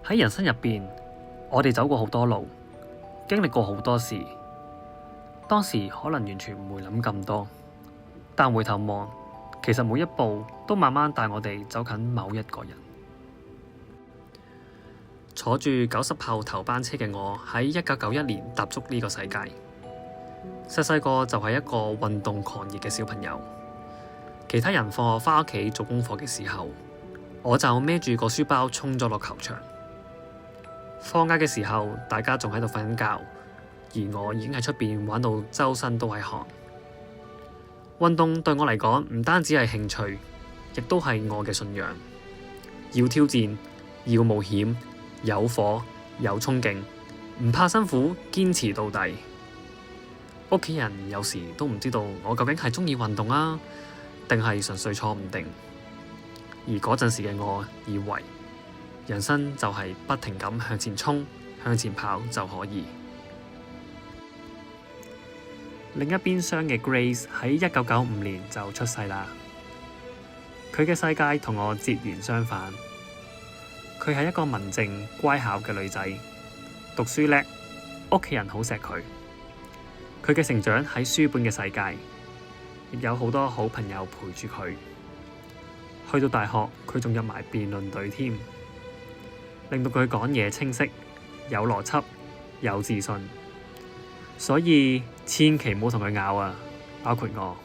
喺人生入邊，我哋走過好多路，經歷過好多事。當時可能完全唔會諗咁多，但回頭望，其實每一步都慢慢帶我哋走近某一個人。坐住90後頭班車嘅我，喺1991年踏足呢個世界。細細個就係一個運動狂熱嘅小朋友。其他人放學返屋企做功課嘅時候，我就孭住個書包衝咗落球場。放假嘅時候，大家仲喺度瞓緊覺，而我已經喺出邊玩到周身都係汗。運動對我嚟講唔單止係興趣，亦都係我嘅信仰。要挑戰，要冒險，有火，有衝勁，唔怕辛苦，堅持到底。屋企人有時都唔知道我究竟係鍾意運動啊，定係純粹坐唔定。而嗰陣時嘅我以為人生就係不停咁向前衝，向前跑就可以。另一邊廂嘅 Grace 喺1995年就出世啦。佢嘅世界同我截然相反。佢係一個文靜乖巧嘅女仔，讀書叻，屋企人好錫佢。佢嘅成長喺書本嘅世界，亦有好多好朋友陪住佢。去到大學，佢仲入埋辯論隊添，令到佢講嘢清晰、有邏輯、有自信。所以千祈唔好同佢拗啊，包括我。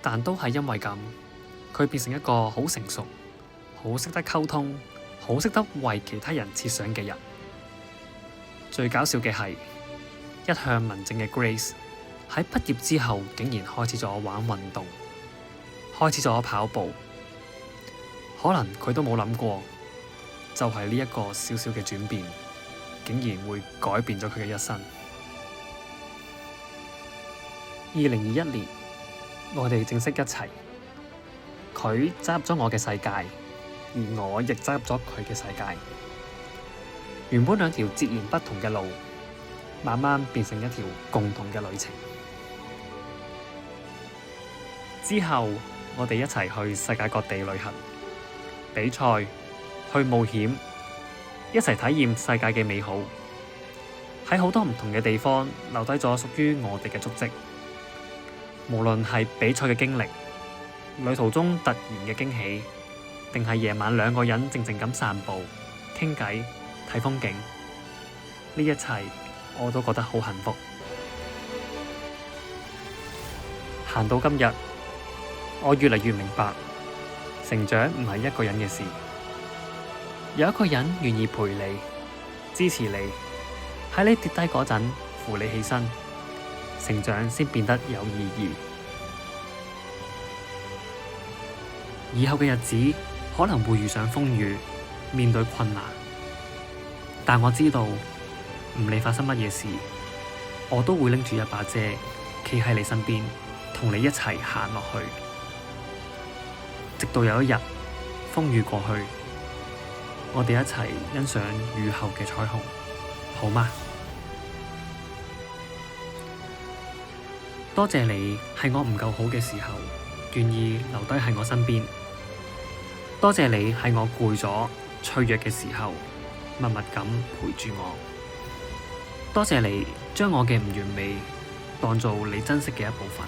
但都係因為咁，佢變成一個好成熟、好識得溝通、好識得為其他人設想嘅人。最搞笑嘅係，一向文靜嘅 Grace 喺畢業之後，竟然開始咗玩運動，開始咗跑步。可能佢都冇諗過，就係呢一個小小嘅轉變，竟然會改變咗佢嘅一生。2021年，我哋正式一齊。佢走入咗我嘅世界，而我亦走入咗佢嘅世界。原本兩條截然不同嘅路，慢慢變成一條共同嘅旅程。之後，我哋一齊去世界各地旅行、比賽、去冒險，一齊體驗世界嘅美好。喺好多唔同嘅地方留低咗屬於我哋嘅足跡。無論係比賽嘅經歷、旅途中突然嘅驚喜，定係夜晚兩個人靜靜咁散步、傾偈、睇風景，呢一切我都覺得好幸福。行到今日，我越嚟越明白，成長唔係一個人嘅事，有一個人願意陪你、支持你，喺你跌低嗰陣扶你起身，成長先變得有意義。以後嘅日子可能會遇上風雨，面對困難，但我知道唔理發生乜嘢事，我都會拎住一把遮，企喺你身邊，同你一齊行落去，直到有一日風雨過去，我哋一齊欣賞雨後嘅彩虹，好嗎？多謝你喺我唔夠好嘅時候，願意留低喺我身邊。多謝你喺我攰咗、脆弱嘅時候，默默咁陪住我。多謝你將我嘅唔完美當做你珍惜嘅一部分。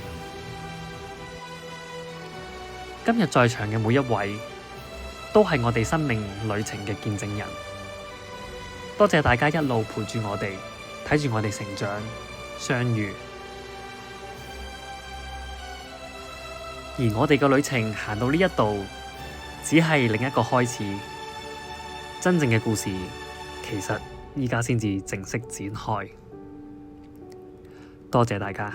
今日在場嘅每一位，都係我哋生命旅程嘅見證人。多謝大家一路陪住我哋，睇住我哋成長、相遇。而我哋嘅旅程行到呢一度，只係另一個開始。真正嘅故事，其實依家先至正式展開。多謝大家。